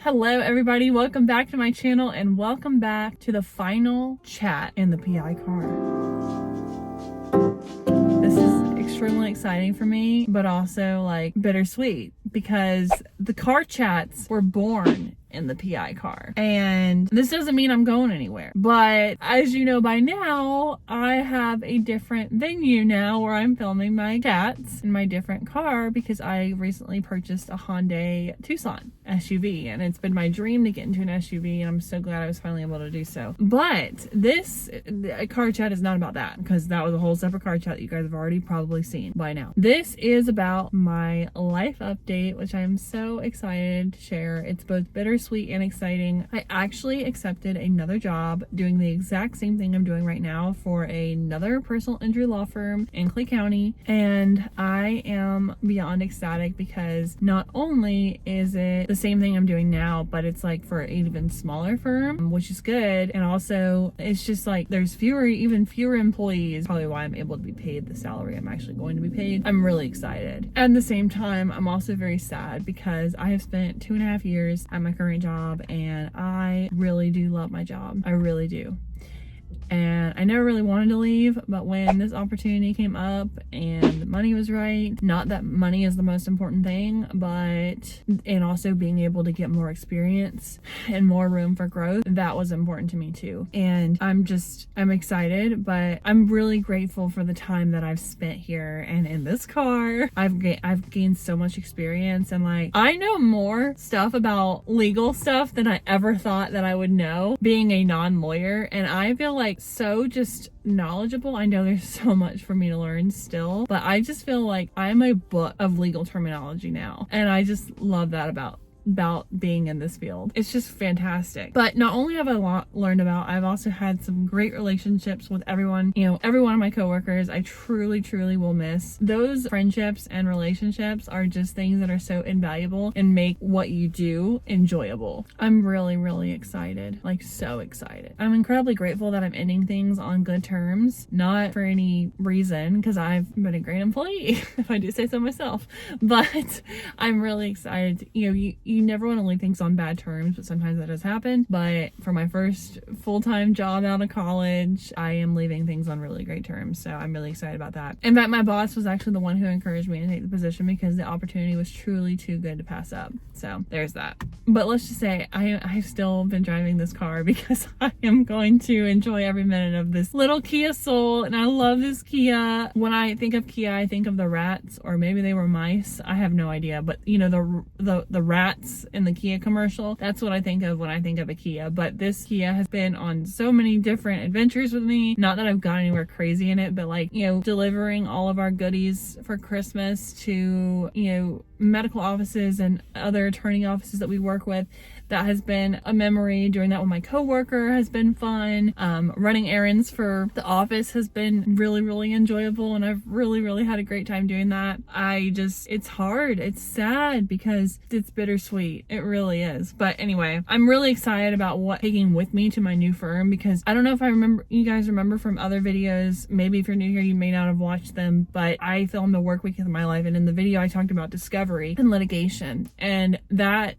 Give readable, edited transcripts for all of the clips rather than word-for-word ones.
Hello everybody, welcome back to my channel and welcome back to the final chat in the PI car. This is extremely exciting for me, but also like bittersweet because the car chats were born in the PI car. And this doesn't mean I'm going anywhere. But as you know by now, I have a different venue now where I'm filming my chats in my different car because I recently purchased a Hyundai Tucson SUV. And it's been my dream to get into an SUV and I'm so glad I was finally able to do so. But this car chat is not about that because that was a whole separate car chat that you guys have already probably seen by now. This is about my life update, which I'm so excited to share. It's both bittersweet and exciting. I actually accepted another job doing the exact same thing I'm doing right now for another personal injury law firm in Clay County, and I am beyond ecstatic because not only is it the same thing I'm doing now, but it's like for an even smaller firm, which is good, and also it's just like there's even fewer employees, probably why I'm able to be paid the salary I'm actually going to be paid. I'm really excited. At the same time, I'm also very sad because I have spent 2.5 years at my current job and I really do love my job. I really do. And I never really wanted to leave, but when this opportunity came up and the money was right, not that money is the most important thing, but and also being able to get more experience and more room for growth, that was important to me too. And I'm excited, but I'm really grateful for the time that I've spent here and in this car. I've gained so much experience, and like I know more stuff about legal stuff than I ever thought that I would know being a non-lawyer, and I feel like so just knowledgeable. I know there's so much for me to learn still, but I just feel like I'm a book of legal terminology now, and I just love that about being in this field. It's just fantastic. But not only have I learned about, I've also had some great relationships with everyone, every one of my coworkers. I truly will miss. Those friendships and relationships are just things that are so invaluable and make what you do enjoyable. I'm really excited, like so excited. I'm incredibly grateful that I'm ending things on good terms, not for any reason because I've been a great employee if I do say so myself, but I'm really excited. You never want to leave things on bad terms, but sometimes that does happen. But for my first full-time job out of college, I am leaving things on really great terms. So I'm really excited about that. In fact, my boss was actually the one who encouraged me to take the position because the opportunity was truly too good to pass up. So there's that. But let's just say I've still been driving this car because I am going to enjoy every minute of this little Kia Soul. And I love this Kia. When I think of Kia, I think of the rats, or maybe they were mice. I have no idea. But the rats in the Kia commercial, that's what I think of when I think of a Kia. But this Kia has been on so many different adventures with me. Not that I've gone anywhere crazy in it, but like, delivering all of our goodies for Christmas to, medical offices and other attorney offices that we work with. That has been a memory. Doing that with my coworker has been fun. Running errands for the office has been really enjoyable, and I've really had a great time doing that. It's hard. It's sad because it's bittersweet. It really is. But anyway, I'm really excited about what taking with me to my new firm because I don't know if you guys remember from other videos. Maybe if you're new here, you may not have watched them, but I filmed a work week of my life, and in the video I talked about discovery and litigation, and that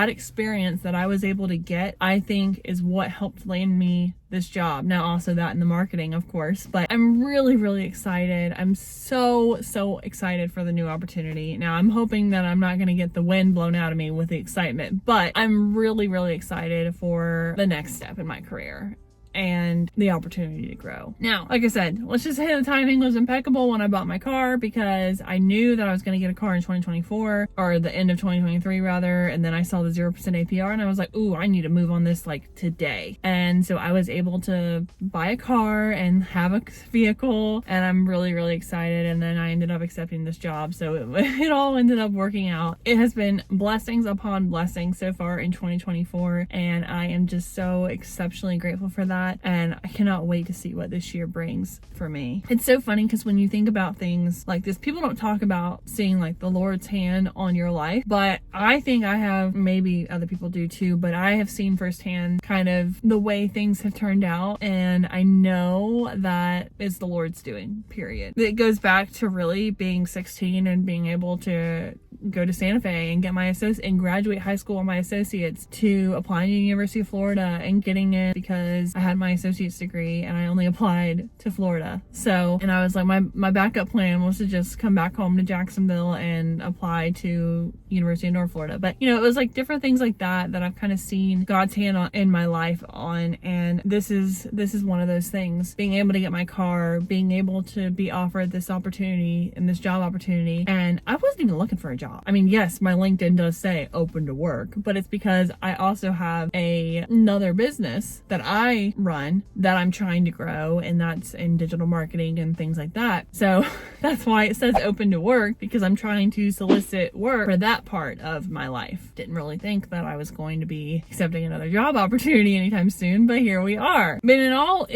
experience that I was able to get, I think, is what helped land me this job. Now also that in the marketing, of course, but I'm really excited. I'm so excited for the new opportunity. Now I'm hoping that I'm not going to get the wind blown out of me with the excitement, but I'm really excited for the next step in my career and the opportunity to grow. Now, like I said, let's just say the timing was impeccable when I bought my car because I knew that I was going to get a car in 2024, or the end of 2023 rather, and then I saw the 0% APR and I was like, ooh, I need to move on this like today. And so I was able to buy a car and have a vehicle, and I'm really excited. And then I ended up accepting this job, so it all ended up working out. It has been blessings upon blessings so far in 2024, and I am just so exceptionally grateful for that. And I cannot wait to see what this year brings for me. It's so funny because when you think about things like this, people don't talk about seeing like the Lord's hand on your life, but I think I have, maybe other people do too, but I have seen firsthand kind of the way things have turned out, and I know that it's the Lord's doing, period. It goes back to really being 16 and being able to go to Santa Fe and get my and graduate high school with my associates, to applying to the University of Florida and getting it because I had my associate's degree and I only applied to Florida. So, and I was like, my backup plan was to just come back home to Jacksonville and apply to University of North Florida. But it was like different things like that I've kind of seen God's hand in my life on, and this is one of those things. Being able to get my car, being able to be offered this opportunity and this job opportunity, and I wasn't even looking for a job. I mean, yes, my LinkedIn does say open to work, but it's because I also have another business that I run that I'm trying to grow, and that's in digital marketing and things like that. So that's why it says open to work, because I'm trying to solicit work for that part of my life. Didn't really think that I was going to be accepting another job opportunity anytime soon, but here we are. But it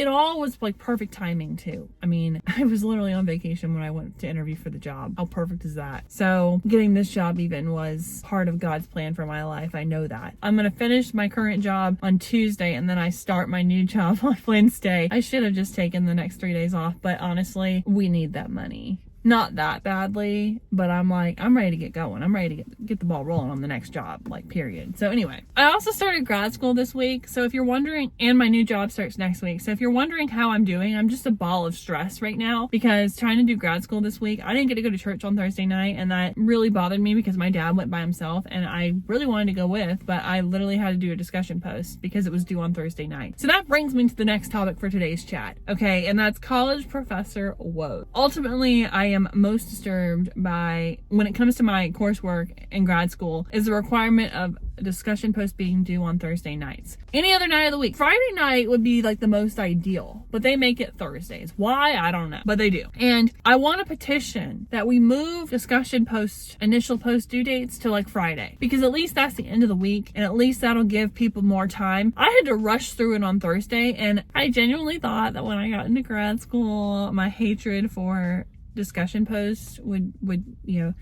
all was like perfect timing too. I mean, I was literally on vacation when I went to interview for the job. How perfect is that? So getting this job even was part of God's plan for my life. I know that. I'm going to finish my current job on Tuesday, and then I start my new job on Wednesday. I should have just taken the next 3 days off, but honestly, we need that money. Not that badly, but I'm ready to get going. I'm ready to get the ball rolling on the next job, like, period. So anyway, I also started grad school this week. So if you're wondering, and my new job starts next week. So if you're wondering how I'm doing, I'm just a ball of stress right now, because trying to do grad school this week, I didn't get to go to church on Thursday night, and that really bothered me because my dad went by himself and I really wanted to go with, but I literally had to do a discussion post because it was due on Thursday night. So that brings me to the next topic for today's chat. Okay. And that's college professor woes. Ultimately, I am most disturbed by, when it comes to my coursework in grad school, is the requirement of a discussion post being due on Thursday nights. Any other night of the week. Friday night would be like the most ideal, but they make it Thursdays. Why? I don't know, but they do. And I want a petition that we move discussion post, initial post due dates to like Friday, because at least that's the end of the week, and at least that'll give people more time. I had to rush through it on Thursday, and I genuinely thought that when I got into grad school, my hatred for discussion posts would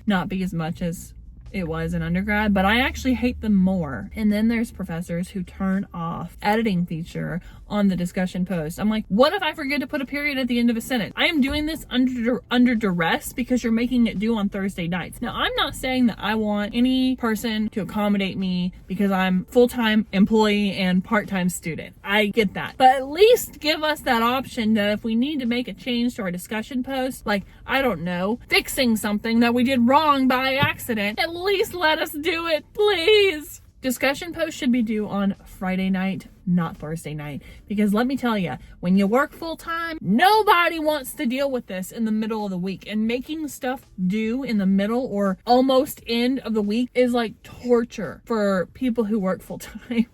not be as much as it was in undergrad, but I actually hate them more. And then there's professors who turn off editing feature on the discussion post. I'm like, what if I forget to put a period at the end of a sentence? I am doing this under duress because you're making it due on Thursday nights. Now, I'm not saying that I want any person to accommodate me because I'm full-time employee and part-time student. I get that. But at least give us that option that if we need to make a change to our discussion post, like, I don't know, fixing something that we did wrong by accident, at least let us do it, please. Discussion posts should be due on Friday night, not Thursday night. Because let me tell you, when you work full time, nobody wants to deal with this in the middle of the week. And making stuff due in the middle or almost end of the week is like torture for people who work full time.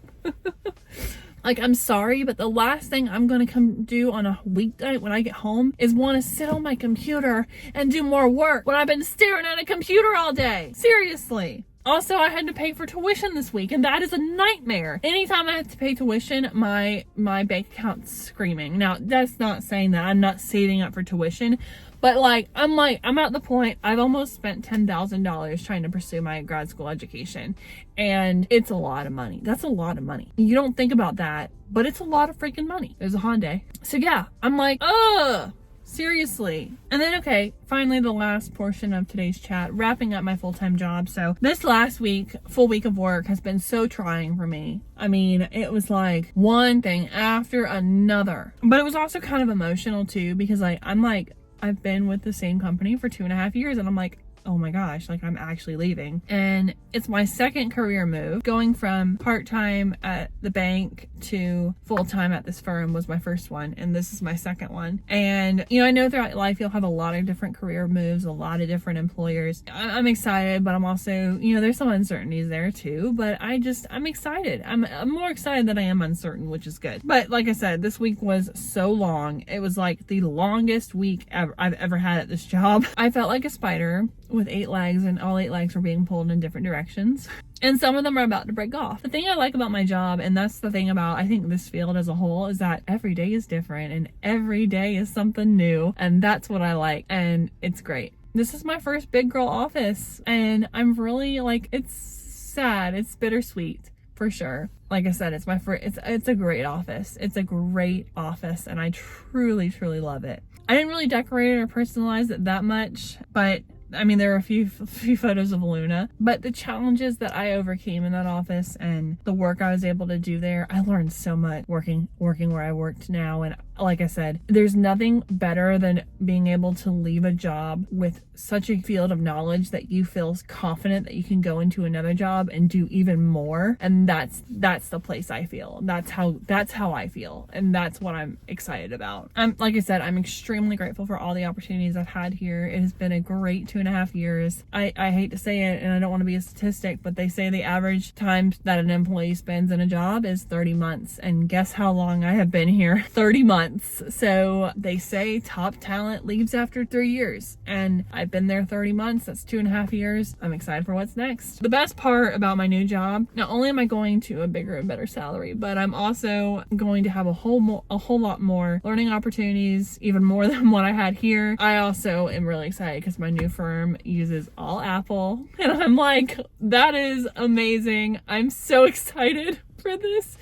Like, I'm sorry, but the last thing I'm going to come do on a weeknight when I get home is want to sit on my computer and do more work when I've been staring at a computer all day. Seriously. Also, I had to pay for tuition this week, and that is a nightmare. Anytime I have to pay tuition, my bank account's screaming. Now, that's not saying that I'm not saving up for tuition, but I'm at the point, I've almost spent $10,000 trying to pursue my grad school education, and it's a lot of money. That's a lot of money. You don't think about that, but it's a lot of freaking money. There's a Hyundai. So yeah, I'm like, ugh. Seriously. And then, okay, finally the last portion of today's chat, wrapping up my full-time job. So this last week, full week of work has been so trying for me. I mean, it was like one thing after another. But it was also kind of emotional too, because I've been with the same company for 2.5 years, and I'm like, oh my gosh, like, I'm actually leaving. And it's my second career move. Going from part-time at the bank to full-time at this firm was my first one, and this is my second one. And I know throughout life you'll have a lot of different career moves, a lot of different employers. I'm excited, but I'm also, there's some uncertainties there too, but I'm excited. I'm more excited than I am uncertain, which is good. But like I said, this week was so long. It was like the longest week I've ever had at this job. I felt like a spider with 8 legs, and all 8 legs were being pulled in different directions. And some of them are about to break off. The thing I like about my job, and that's the thing about, I think, this field as a whole, is that every day is different and every day is something new. And that's what I like. And it's great. This is my first big girl office, and I'm really it's sad. It's bittersweet for sure. Like I said, it's my first, it's a great office. It's a great office, and I truly, truly love it. I didn't really decorate it or personalize it that much, but I mean, there are a few photos of Luna, but the challenges that I overcame in that office and the work I was able to do there, I learned so much working where I worked now. And like I said, there's nothing better than being able to leave a job with such a field of knowledge that you feel confident that you can go into another job and do even more. And that's the place I feel. That's how I feel. And that's what I'm excited about. Like I said, I'm extremely grateful for all the opportunities I've had here. It has been a great 2.5 years. I hate to say it, and I don't want to be a statistic, but they say the average time that an employee spends in a job is 30 months. And guess how long I have been here? 30 months. So they say top talent leaves after 3 years. And I've been there 30 months. That's 2.5 years. I'm excited for what's next. The best part about my new job, not only am I going to a bigger and better salary, but I'm also going to have a whole lot more learning opportunities, even more than what I had here. I also am really excited because my new firm uses all Apple, and I'm like, that is amazing. I'm so excited for this.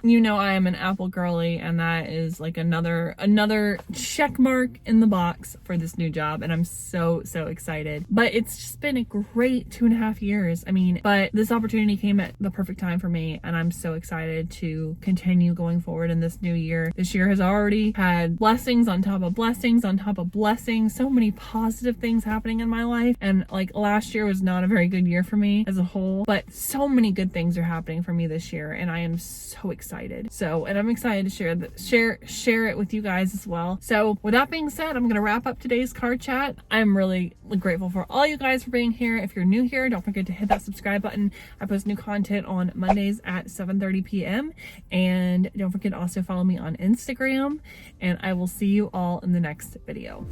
You know, I am an Apple girly, and that is like another check mark in the box for this new job, and I'm so excited. But it's just been a great 2.5 years. I mean, but this opportunity came at the perfect time for me, and I'm so excited to continue going forward in this new year. This year has already had blessings on top of blessings on top of blessings, so many positive things happening in my life. And like, last year was not a very good year for me as a whole, but so many good things are happening for me this year, and I am so excited. So, and I'm excited to share it with you guys as well. So with that being said, I'm going to wrap up today's car chat. I'm really grateful for all you guys for being here. If you're new here, don't forget to hit that subscribe button. I post new content on Mondays at 7:30 p.m. And don't forget to also follow me on Instagram, and I will see you all in the next video.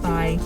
Bye.